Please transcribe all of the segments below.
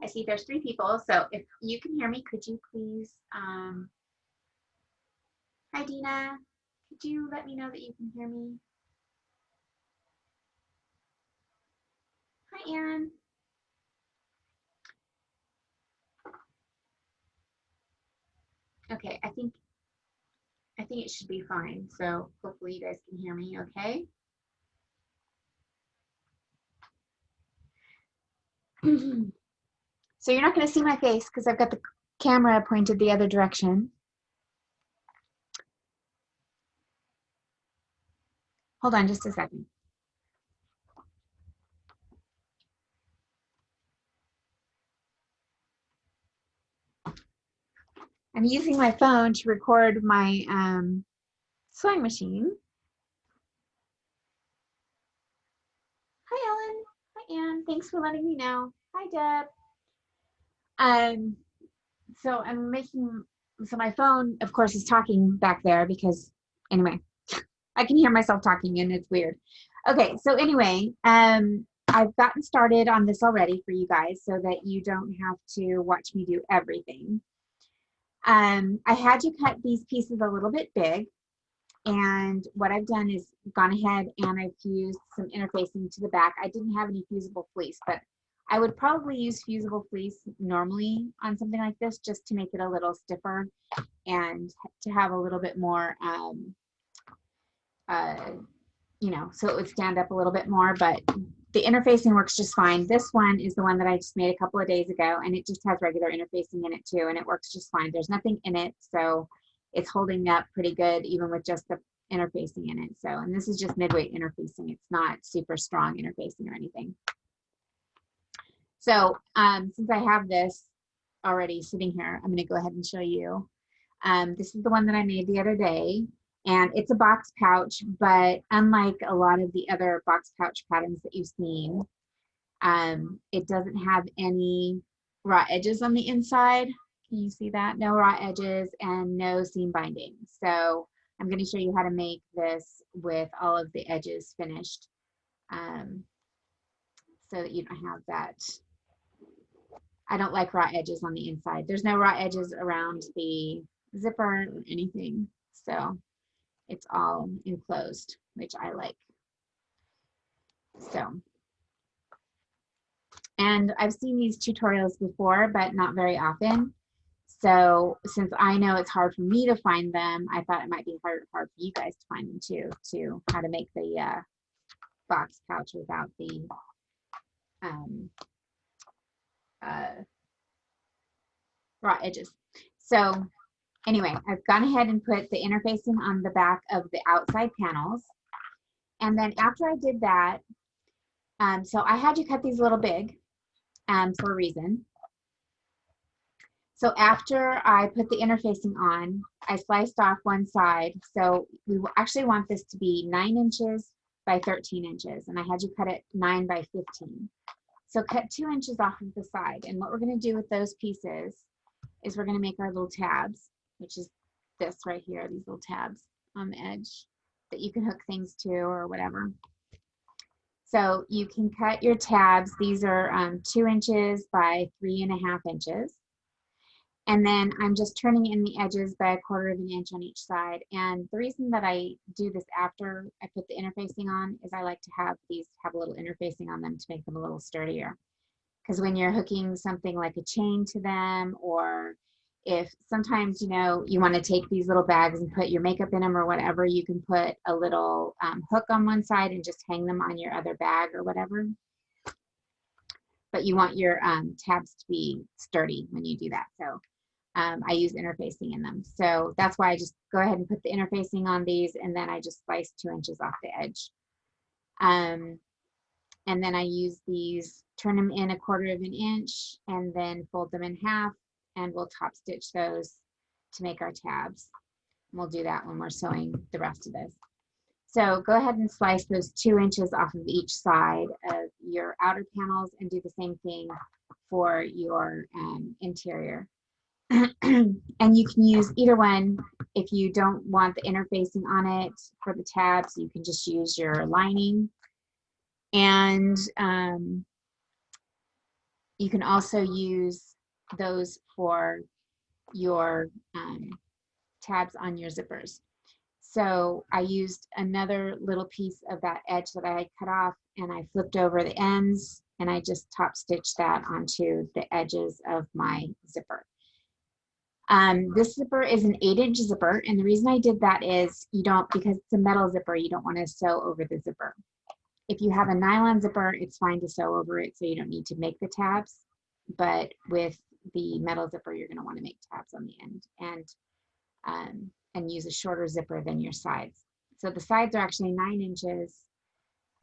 I see there's 3 people, so if you can hear me, could you please, hi Dina, could you let me know that you can hear me? Hi Aaron. Okay, I think it should be fine, so hopefully you guys can hear me okay. So you're not going to see my face because I've got the camera pointed the other direction. Hold on just a second. I'm using my phone to record my sewing machine. Hi Ellen. Hi Anne. Thanks for letting me know. Hi Deb. So I'm making, so my phone, of course, is talking back there because, anyway, I can hear myself talking and it's weird. Okay, so anyway, I've gotten started on this already for you guys so that you don't have to watch me do everything. I had you cut these pieces a little bit big, and what I've done is gone ahead and I've fused some interfacing to the back. I didn't have any fusible fleece, but I would probably use fusible fleece normally on something like this just to make it a little stiffer and to have a little bit more, you know, so it would stand up a little bit more, but the interfacing works just fine. This one is the one that I just made a couple of days ago, and it just has regular interfacing in it too, and it works just fine. There's nothing in it, so it's holding up pretty good even with just the interfacing in it. So, and this is just midweight interfacing. It's not super strong interfacing or anything. So since I have this already sitting here, I'm going to go ahead and show you. This is the one that I made the other day, and it's a box pouch, but unlike a lot of the other box pouch patterns that you've seen, it doesn't have any raw edges on the inside. Can you see that? No raw edges and no seam binding. So I'm going to show you how to make this with all of the edges finished, so that you don't have that. I don't like raw edges on the inside. There's no raw edges around the zipper or anything. So it's all enclosed, which I like. So, and I've seen these tutorials before, but not very often. So since I know it's hard for me to find them, I thought it might be hard for you guys to find them too, how to make the box pouch without the raw edges. So anyway, I've gone ahead and put the interfacing on the back of the outside panels. And then after I did that, so I had you cut these a little big for a reason. So after I put the interfacing on, I sliced off one side. So we actually want this to be 9 inches by 13 inches. And I had you cut it 9 by 15. So cut 2 inches off of the side. And what we're going to do with those pieces is we're going to make our little tabs, which is this right here, these little tabs on the edge that you can hook things to or whatever. So you can cut your tabs. These are 2 inches by 3.5 inches. And then I'm just turning in the edges by 1/4 inch on each side. And the reason that I do this after I put the interfacing on is I like to have these have a little interfacing on them to make them a little sturdier. Because when you're hooking something like a chain to them, or if sometimes, you know, you want to take these little bags and put your makeup in them or whatever, you can put a little hook on one side and just hang them on your other bag or whatever. But you want your tabs to be sturdy when you do that. So I use interfacing in them. So that's why I just go ahead and put the interfacing on these, and then I just slice 2 inches off the edge. And then I use these, turn them in 1/4 inch, and then fold them in half, and we'll top stitch those to make our tabs. And we'll do that when we're sewing the rest of this. So go ahead and slice those 2 inches off of each side of your outer panels and do the same thing for your interior. And you can use either one. If you don't want the interfacing on it for the tabs, you can just use your lining. And You can also use those for your tabs on your zippers. So I used another little piece of that edge that I had cut off, and I flipped over the ends, and I just top stitched that onto the edges of my zipper. This zipper is an 8-inch zipper, and the reason I did that is because it's a metal zipper, you don't want to sew over the zipper. If you have a nylon zipper, it's fine to sew over it, so you don't need to make the tabs. But with the metal zipper, you're going to want to make tabs on the end and use a shorter zipper than your sides. So the sides are actually 9 inches.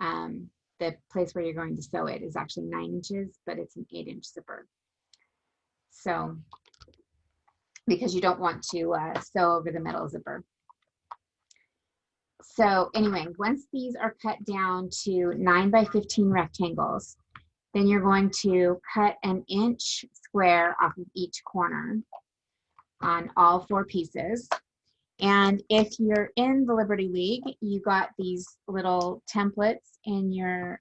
The place where you're going to sew it is actually 9 inches, but it's an 8-inch zipper. So because you don't want to sew over the metal zipper. So anyway, once these are cut down to 9 by 15 rectangles, then you're going to cut an inch square off of each corner on all 4 pieces. And if you're in the Liberty League, you got these little templates in your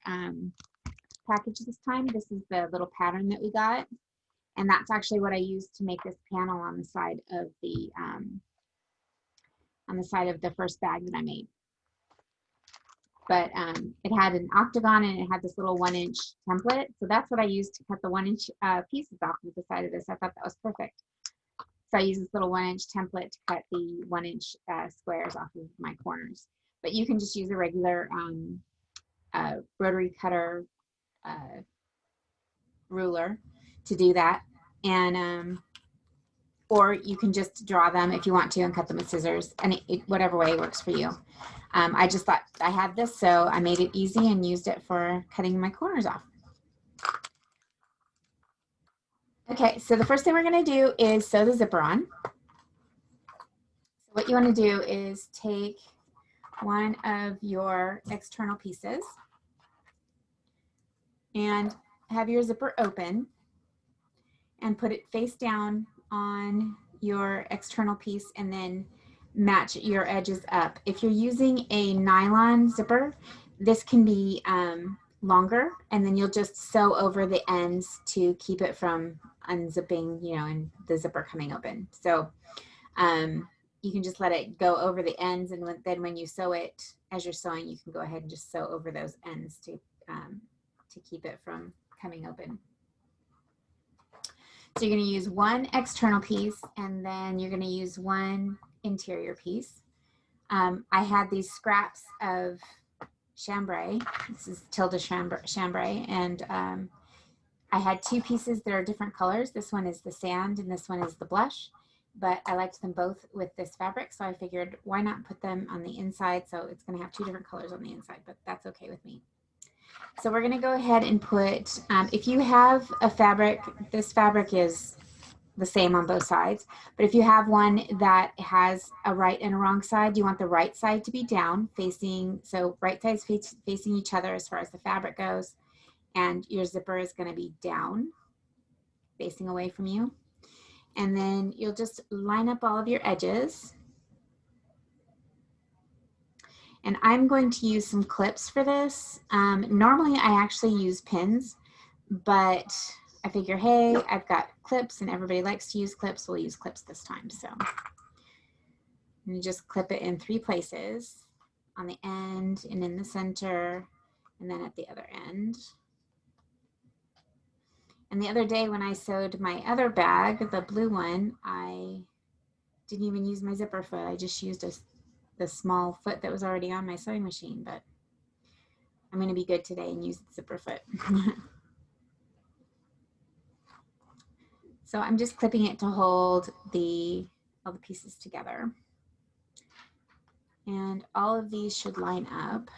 package this time. This is the little pattern that we got. And that's actually what I used to make this panel on the side of the first bag that I made. But it had an octagon and it had this little 1-inch template. So that's what I used to cut the 1-inch pieces off of the side of this. I thought that was perfect. So I used this little 1-inch template to cut the 1-inch squares off of my corners. But you can just use a regular rotary cutter ruler to do that. And or you can just draw them if you want to and cut them with scissors, and whatever way works for you. I just thought I had this, so I made it easy and used it for cutting my corners off. Okay, so the first thing we're going to do is sew the zipper on. So what you want to do is take one of your external pieces and have your zipper open and put it face down on your external piece and then match your edges up. If you're using a nylon zipper, this can be longer, and then you'll just sew over the ends to keep it from unzipping, and the zipper coming open. So you can just let it go over the ends, and then when you sew it, as you're sewing, you can go ahead and just sew over those ends to keep it from coming open. So you're going to use one external piece, and then you're going to use one interior piece. I had these scraps of chambray. This is Tilda chambray, and I had 2 pieces that are different colors. This one is the sand, and this one is the blush. But I liked them both with this fabric, so I figured why not put them on the inside? So it's going to have 2 different colors on the inside, but that's okay with me. So we're going to go ahead and put, if you have a fabric, this fabric is the same on both sides, but if you have one that has a right and a wrong side, you want the right side to be down facing, so right sides facing each other as far as the fabric goes, and your zipper is going to be down facing away from you. And then you'll just line up all of your edges. And I'm going to use some clips for this. Normally I actually use pins, but I figure, hey, I've got clips and everybody likes to use clips. We'll use clips this time. So you just clip it in 3 places, on the end and in the center, and then at the other end. And the other day when I sewed my other bag, the blue one, I didn't even use my zipper foot. I just used the small foot that was already on my sewing machine, but I'm going to be good today and use the zipper foot. So I'm just clipping it to hold all the pieces together. And all of these should line up,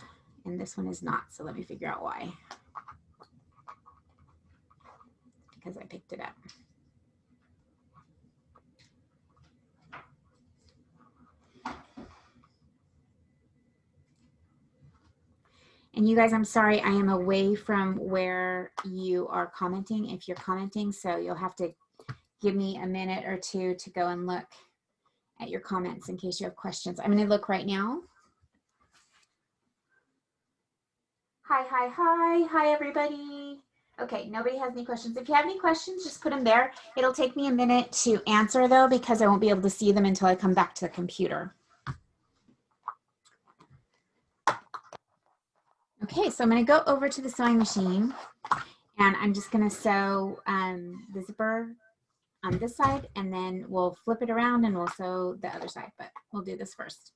and this one is not, so let me figure out why. Because I picked it up. And you guys, I'm sorry, I am away from where you are commenting, if you're commenting, so you'll have to give me a minute or 2 to go and look at your comments in case you have questions. I'm going to look right now. Hi, everybody. Okay, nobody has any questions. If you have any questions, just put them there. It'll take me a minute to answer though, because I won't be able to see them until I come back to the computer. Okay, so I'm going to go over to the sewing machine and I'm just going to sew the zipper on this side, and then we'll flip it around and we'll sew the other side, but we'll do this first.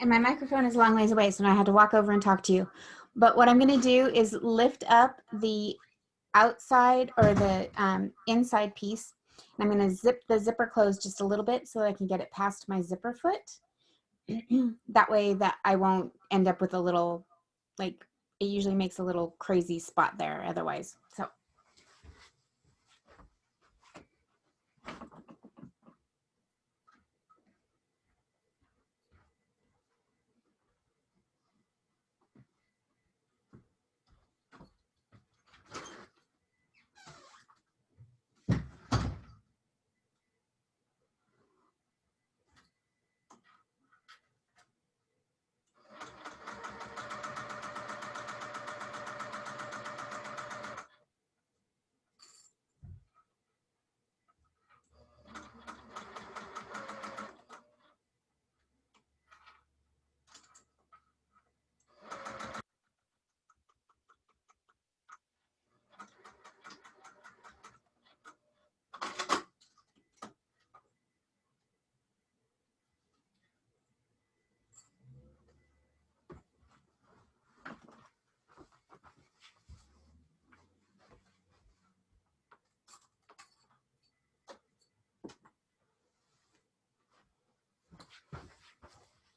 And my microphone is a long ways away, so now I had to walk over and talk to you. But what I'm going to do is lift up the outside or the inside piece. And I'm going to zip the zipper closed just a little bit so that I can get it past my zipper foot. That way that I won't end up with a little, like, it usually makes a little crazy spot there otherwise. So.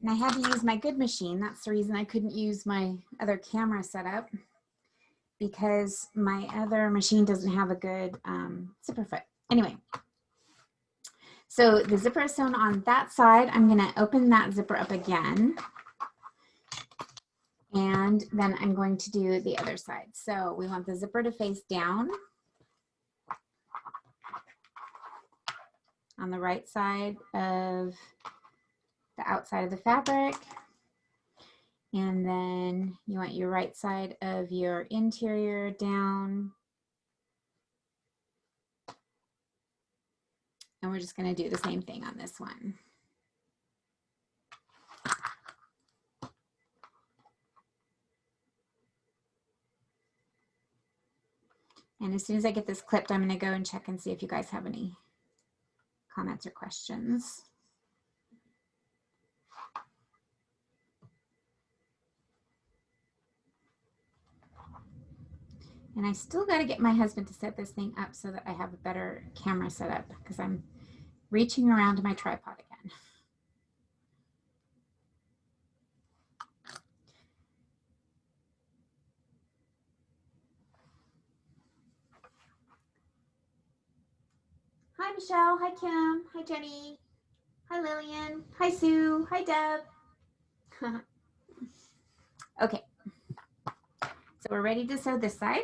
And I had to use my good machine. That's the reason I couldn't use my other camera setup, because my other machine doesn't have a good zipper foot. Anyway, so the zipper is sewn on that side. I'm going to open that zipper up again. And then I'm going to do the other side. So we want the zipper to face down on the right side of the outside of the fabric. And then you want your right side of your interior down. And we're just going to do the same thing on this one. And as soon as I get this clipped, I'm going to go and check and see if you guys have any comments or questions. And I still got to get my husband to set this thing up so that I have a better camera setup, because I'm reaching around to my tripod again. Hi, Michelle. Hi, Kim. Hi, Jenny. Hi, Lillian. Hi, Sue. Hi, Deb. Okay. So we're ready to sew this side.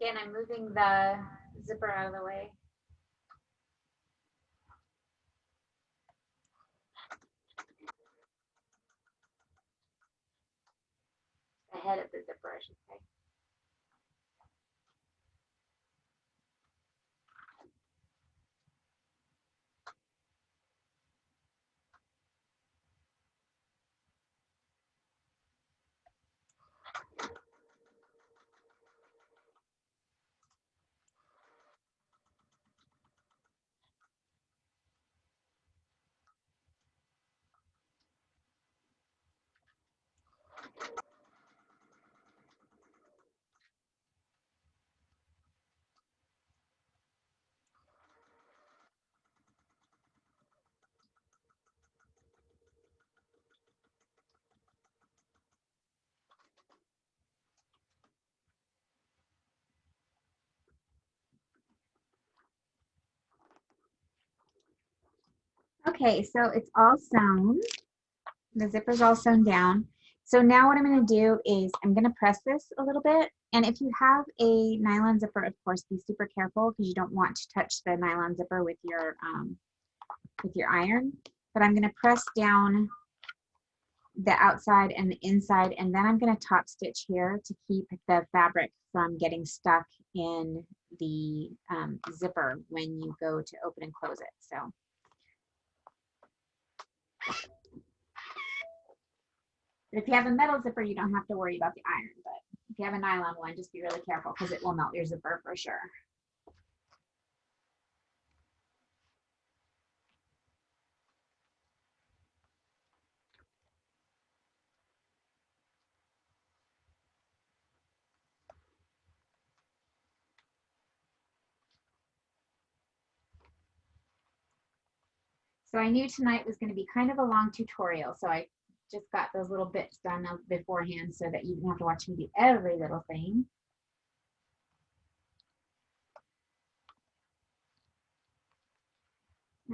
Again, I'm moving the zipper out of the way. The head of the zipper, I should say. Okay, so it's all sewn. The zipper's all sewn down. So now what I'm going to do is I'm going to press this a little bit. And if you have a nylon zipper, of course, be super careful because you don't want to touch the nylon zipper with your iron. But I'm going to press down the outside and the inside, and then I'm going to top stitch here to keep the fabric from getting stuck in the zipper when you go to open and close it. So. But if you have a metal zipper, you don't have to worry about the iron. But if you have a nylon one, just be really careful because it will melt your zipper for sure. So I knew tonight was going to be kind of a long tutorial. So I just got those little bits done beforehand so that you didn't have to watch me do every little thing.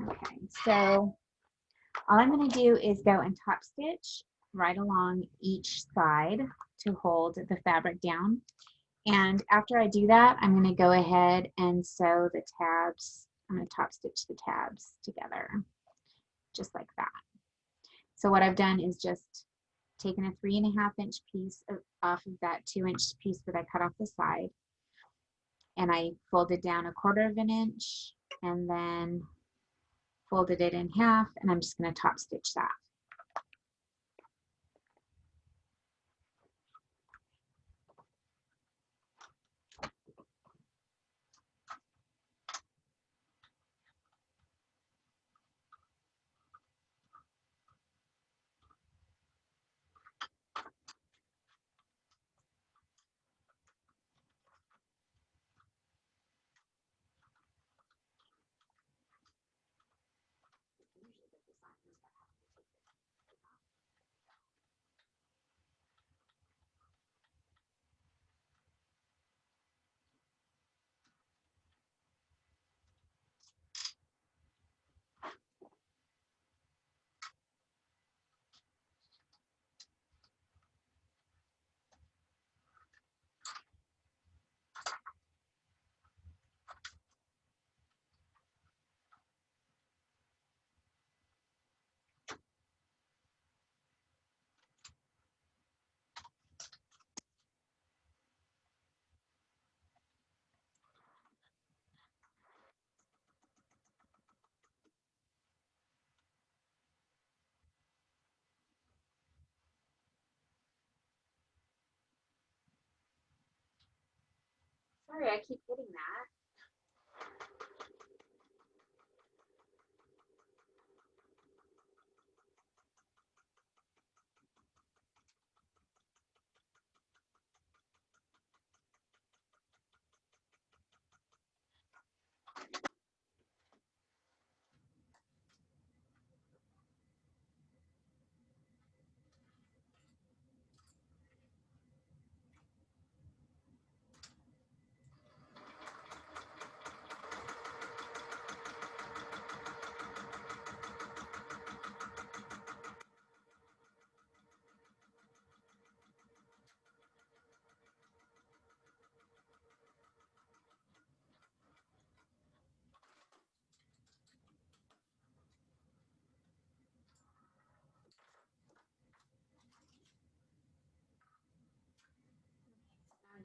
Okay, so all I'm going to do is go and top stitch right along each side to hold the fabric down. And after I do that, I'm going to go ahead and sew the tabs. I'm going to top stitch the tabs together, just like that. So what I've done is just taken a 3.5 inch piece off of that 2-inch piece that I cut off the side, and I folded down 1/4 inch and then folded it in half, and I'm just going to top stitch that. Sorry, I keep hitting that.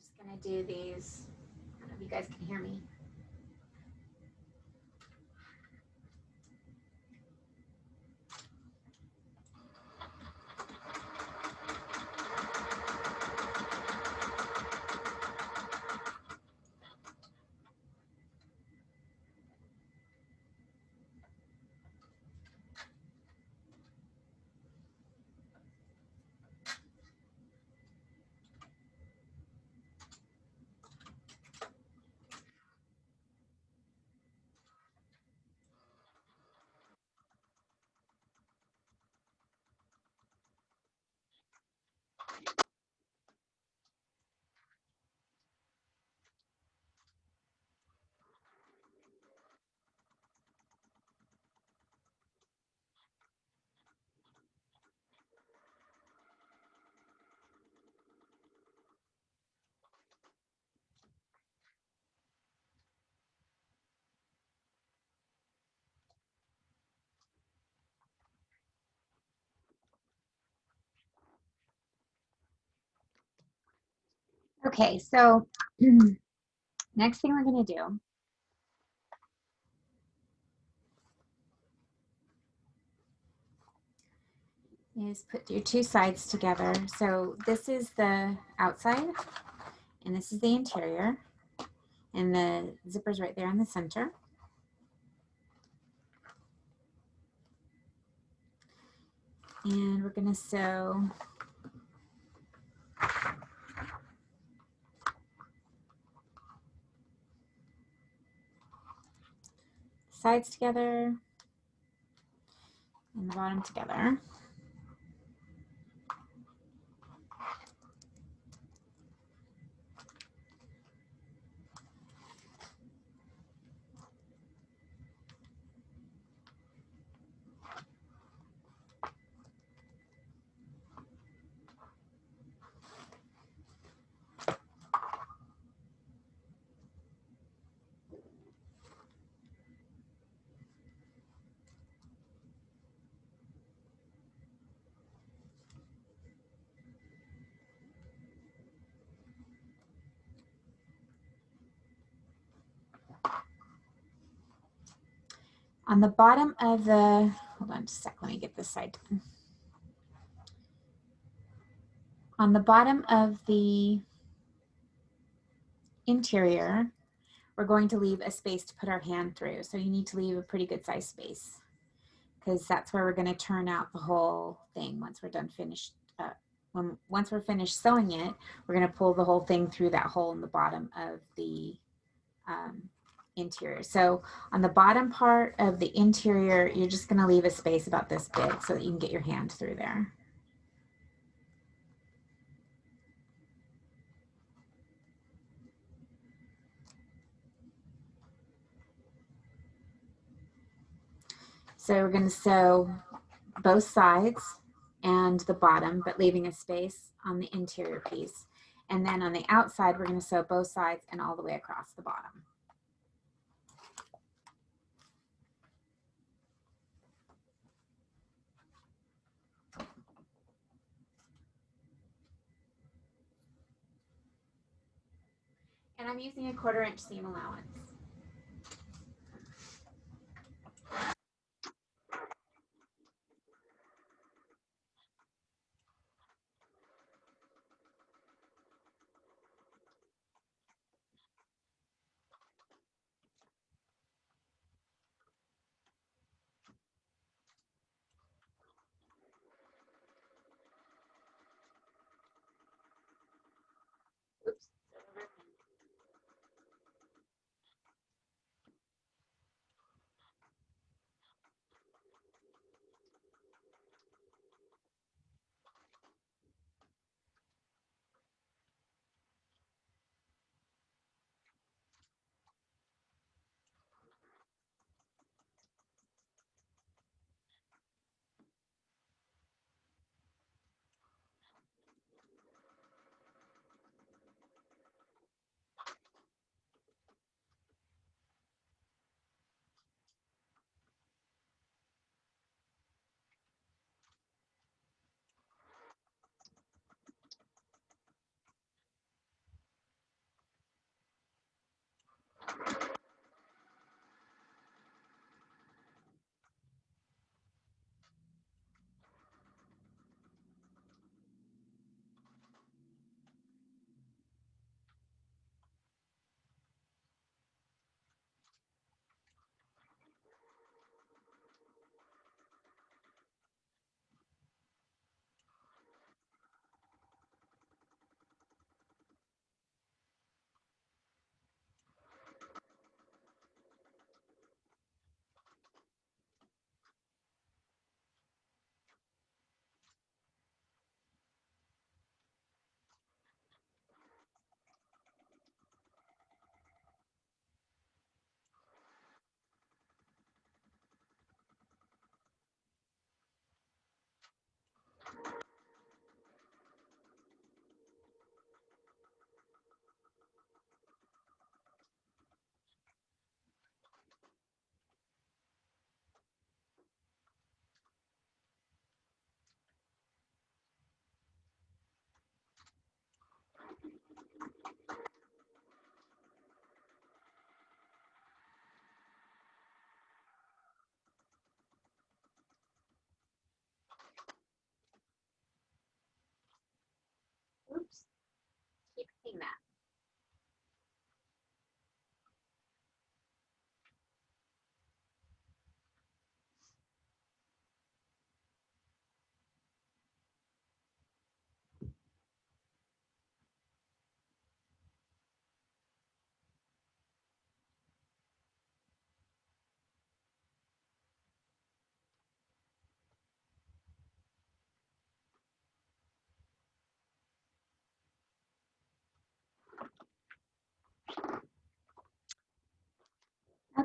just gonna do these. I don't know if you guys can hear me. Okay, so next thing we're gonna do is put your two sides together. So this is the outside and this is the interior, and the zipper's right there in the center. And we're gonna sew sides together and the bottom together. On the bottom of the, hold on just a sec, let me get this side done. On the bottom of the interior, we're going to leave a space to put our hand through. So you need to leave a pretty good size space, because that's where we're going to turn out the whole thing once we're done finished. Once we're finished sewing it, we're going to pull the whole thing through that hole in the bottom of the interior. So on the bottom part of the interior, you're just going to leave a space about this big so that you can get your hand through there. So we're going to sew both sides and the bottom, but leaving a space on the interior piece. And then on the outside, we're going to sew both sides and all the way across the bottom. And I'm using a 1/4 inch seam allowance. Oops.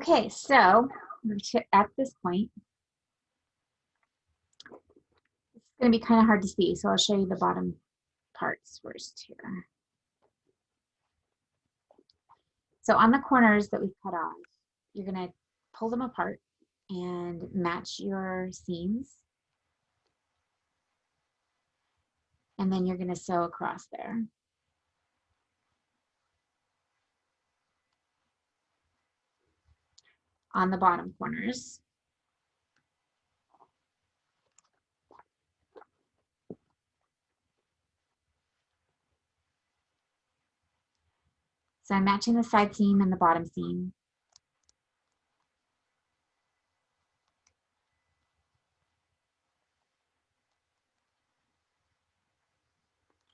Okay, so at this point, it's going to be kind of hard to see, so I'll show you the bottom parts first here. So on the corners that we've cut off, you're going to pull them apart and match your seams. And then you're going to sew across there. On the bottom corners. So I'm matching the side seam and the bottom seam.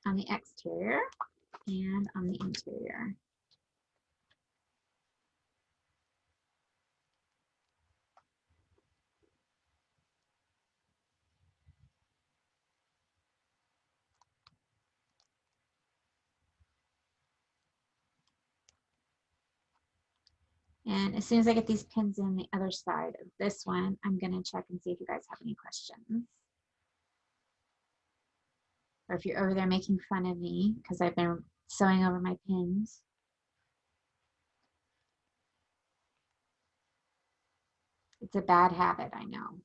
On the exterior and on the interior. And as soon as I get these pins in the other side of this one, I'm going to check and see if you guys have any questions. Or if you're over there making fun of me because I've been sewing over my pins. It's a bad habit, I know.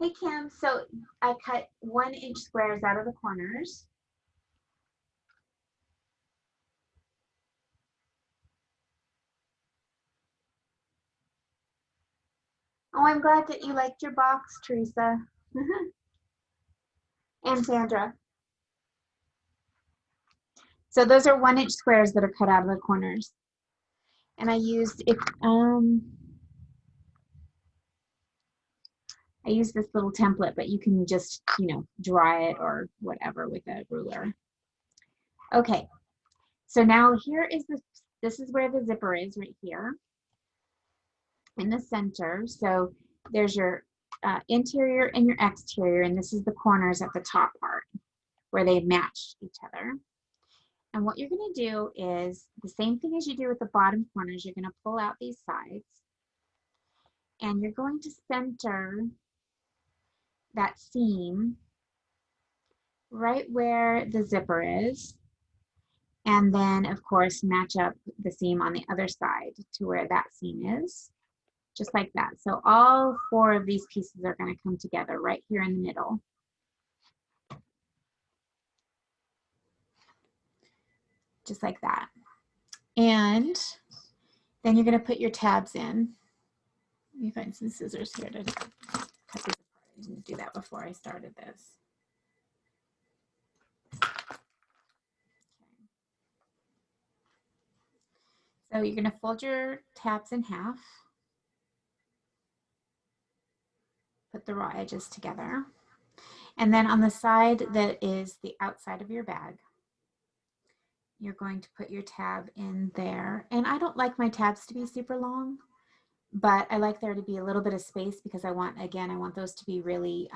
Hey Kim, so I cut 1-inch squares out of the corners. Oh, I'm glad that you liked your box, Teresa. And Sandra. So those are 1-inch squares that are cut out of the corners. And I used it, I used this little template, but you can just, you know, draw it or whatever with a ruler. Okay, so now here is this is where the zipper is right here in the center. So there's your interior and your exterior, and this is the corners at the top part where they match each other. And what you're going to do is the same thing as you do with the bottom corners. You're going to pull out these sides, and you're going to center that seam right where the zipper is, and then of course match up the seam on the other side to where that seam is, just like that. So all 4 of these pieces are going to come together right here in the middle. Just like that. And then you're going to put your tabs in. Let me find some scissors here to cut these apart. I didn't do that before I started this. So you're going to fold your tabs in half. Put the raw edges together. And then on the side that is the outside of your bag, you're going to put your tab in there. And I don't like my tabs to be super long, but I like there to be a little bit of space because I want, again, I want those to be really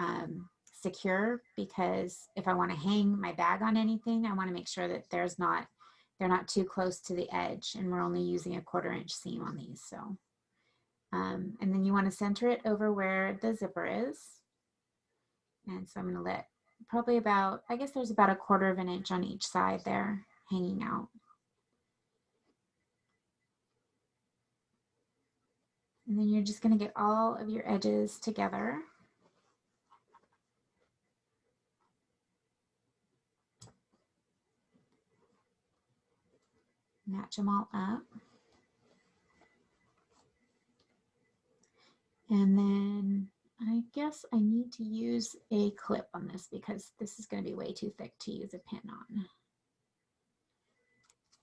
secure, because if I want to hang my bag on anything, I want to make sure that they're not too close to the edge, and we're only using a 1/4-inch seam on these. So, and then you want to center it over where the zipper is. And so I'm going to let probably about, I guess there's about a 1/4 of an inch on each side there hanging out. And then you're just going to get all of your edges together. Match them all up. And then I guess I need to use a clip on this because this is going to be way too thick to use a pin on.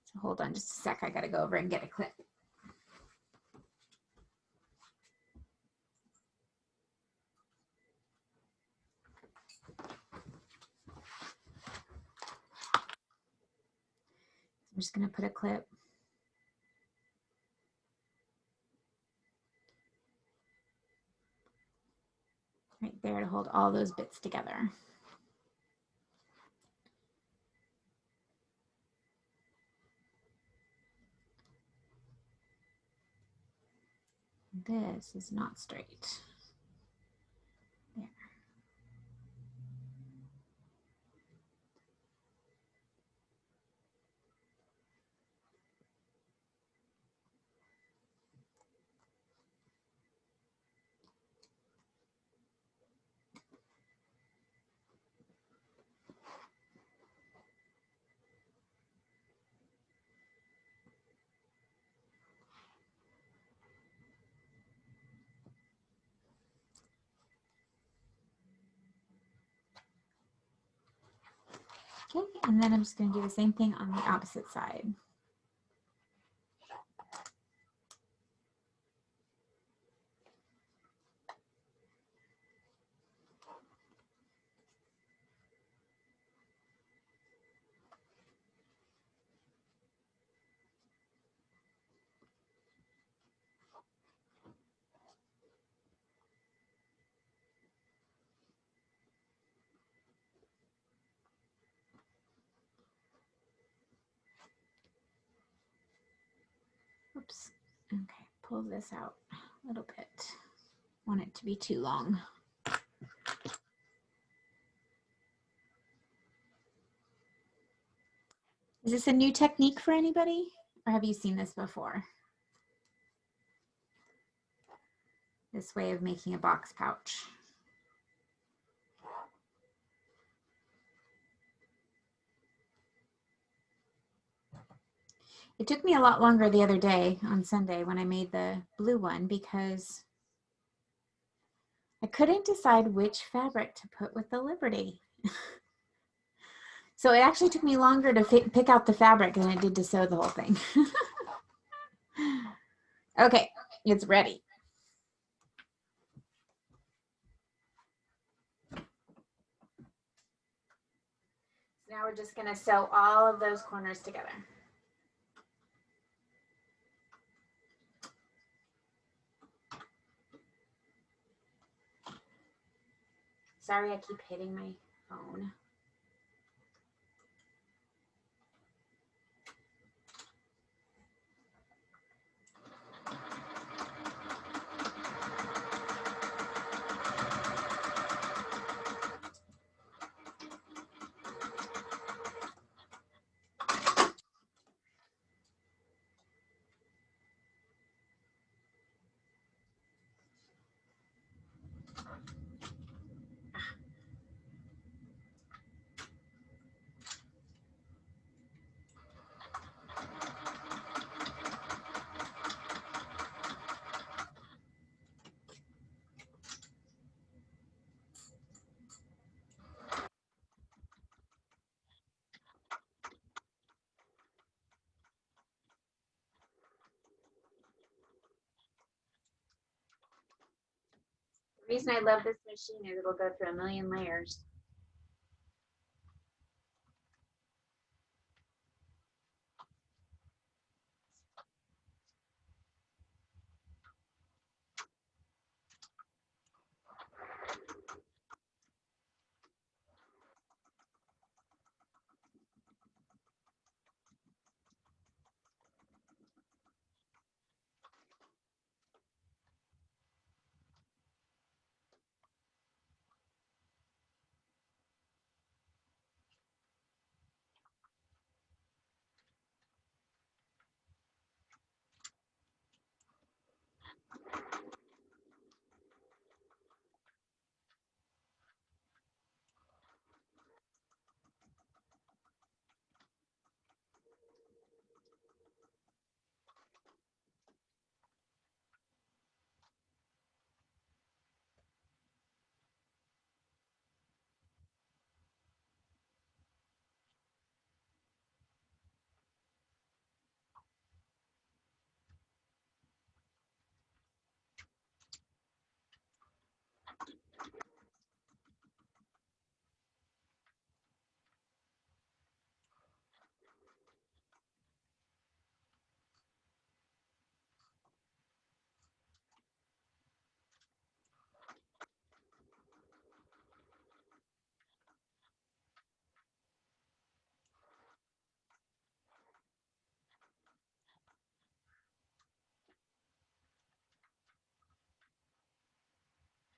So hold on just a sec. I got to go over and get a clip. just going to put a clip right there to hold all those bits together. This is not straight. There. Okay, and then I'm just going to do the same thing on the opposite side. Oops. Okay, pull this out a little bit. Want it to be too long. Is this a new technique for anybody, or have you seen this before? This way of making a box pouch. It took me a lot longer the other day on Sunday when I made the blue one because I couldn't decide which fabric to put with the Liberty. So it actually took me longer to pick out the fabric than it did to sew the whole thing. Okay, it's ready. Now we're just gonna sew all of those corners together. Sorry, I keep hitting my phone. The reason I love this machine is it'll go through a million layers.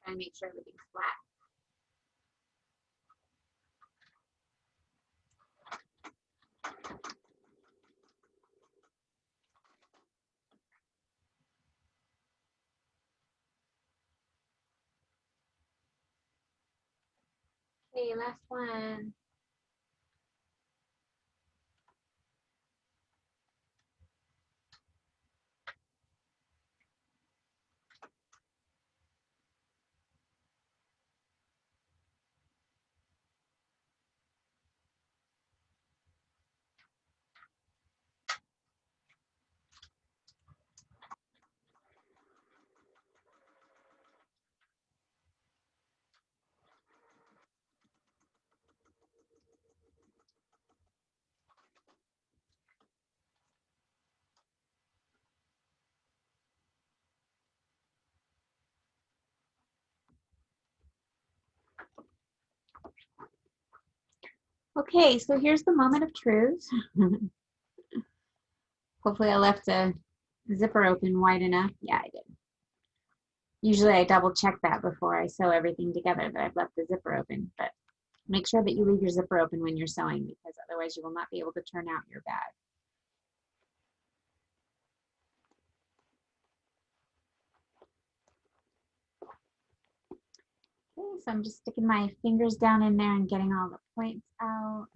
Trying to make sure everything's flat. Okay, last one. Okay, so here's the moment of truth. Hopefully I left the zipper open wide enough. Yeah, I did. Usually I double check that before I sew everything together that I've left the zipper open, but make sure that you leave your zipper open when you're sewing because otherwise you will not be able to turn out your bag. Okay, so I'm just sticking my fingers down in there and getting all the points out.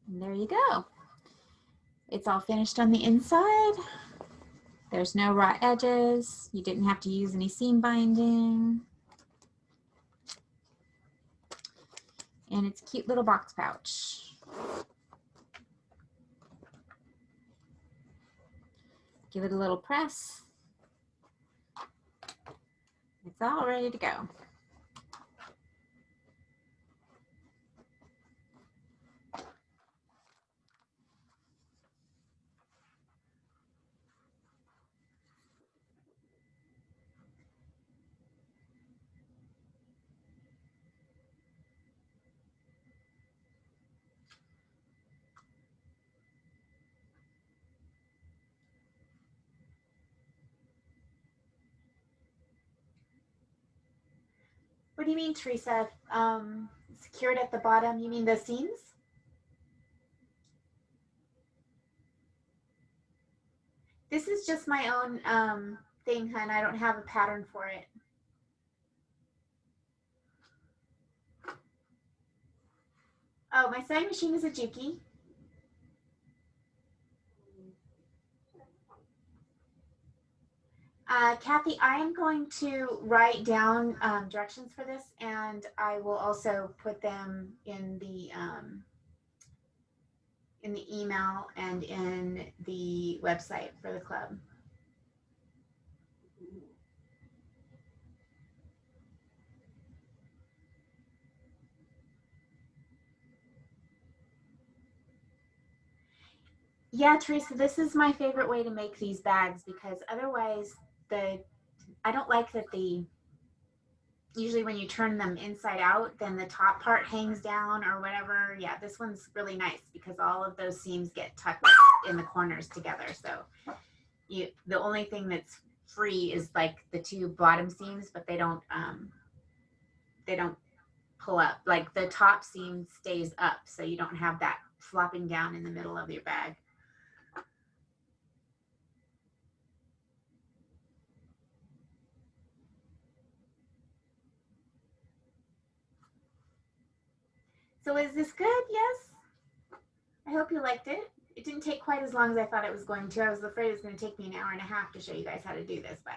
And there you go. It's all finished on the inside. There's no raw edges. You didn't have to use any seam binding. And it's a cute little box pouch. Give it a little press. It's all ready to go. What do you mean, Teresa? Secured at the bottom, you mean the seams? This is just my own thing, hun. I don't have a pattern for it. Oh, my sewing machine is a Juki. Kathy, I am going to write down directions for this, and I will also put them in the email and in the website for the club. Yeah, Teresa, this is my favorite way to make these bags because otherwise I don't like that usually when you turn them inside out, then the top part hangs down or whatever. Yeah, this one's really nice because all of those seams get tucked in the corners together. So the only thing that's free is like the two bottom seams, but they don't pull up. Like the top seam stays up, so you don't have that flopping down in the middle of your bag. So is this good? Yes. I hope you liked it. It didn't take quite as long as I thought it was going to. I was afraid it was going to take me an hour and a half to show you guys how to do this, but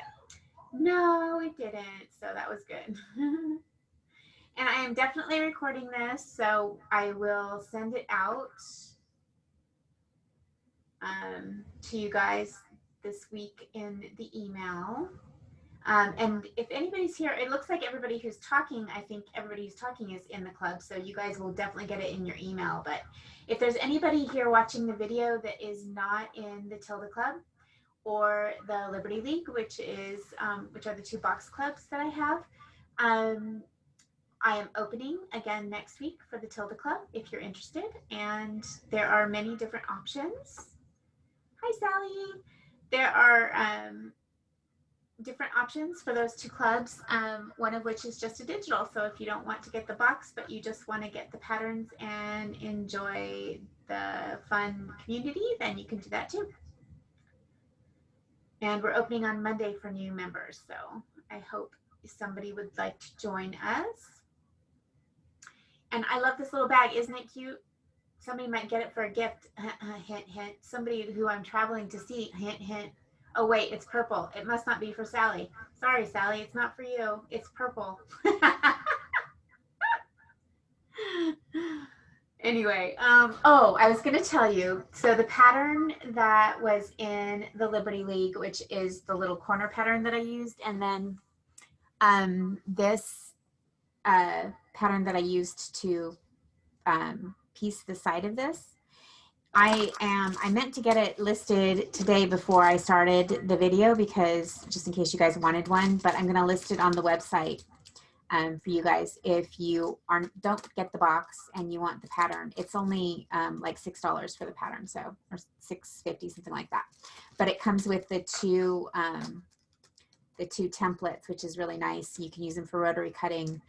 no, it didn't. So that was good. And I am definitely recording this, so I will send it out to you guys this week in the email. And if anybody's here, it looks like everybody who's talking, I think everybody who's talking is in the club. So you guys will definitely get it in your email. But if there's anybody here watching the video that is not in the Tilda Club or the Liberty League, which are the two box clubs that I have, I am opening again next week for the Tilda Club if you're interested. And there are many different options. Hi, Sally. There are different options for those two clubs, one of which is just a digital. So if you don't want to get the box, but you just want to get the patterns and enjoy the fun community, then you can do that too. And we're opening on Monday for new members. So I hope somebody would like to join us. And I love this little bag. Isn't it cute? Somebody might get it for a gift. Hint, hint. Somebody who I'm traveling to see. Hint, hint. Oh, wait, it's purple. It must not be for Sally. Sorry, Sally, it's not for you. It's purple. Anyway, oh, I was going to tell you. So the pattern that was in the Liberty League, which is the little corner pattern that I used, and then this pattern that I used to piece the side of this. I meant to get it listed today before I started the video, because just in case you guys wanted one, but I'm going to list it on the website for you guys. If you don't get the box and you want the pattern, it's only like $6 for the pattern, so, or $6.50, something like that. But it comes with the two templates, which is really nice. You can use them for rotary cutting,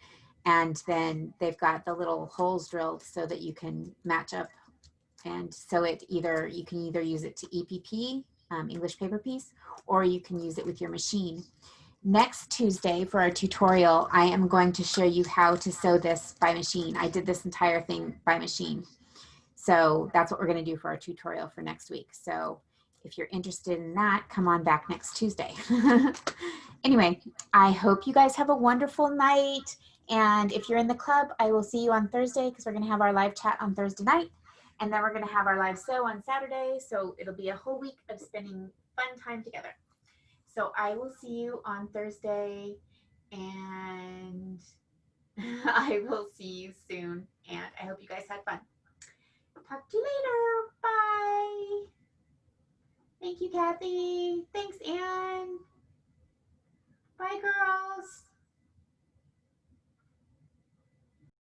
and then they've got the little holes drilled so that you can match up. And so you can either use it to EPP, English paper piece, or you can use it with your machine. Next Tuesday for our tutorial, I am going to show you how to sew this by machine. I did this entire thing by machine. So that's what we're going to do for our tutorial for next week. So if you're interested in that, come on back next Tuesday. Anyway, I hope you guys have a wonderful night. And if you're in the club, I will see you on Thursday, because we're going to have our live chat on Thursday night. And then we're going to have our live sew on Saturday. So it'll be a whole week of spending fun time together. So I will see you on Thursday, and I will see you soon. And I hope you guys had fun. Talk to you later. Bye. Thank you, Kathy. Thanks, Anne. Bye, girls.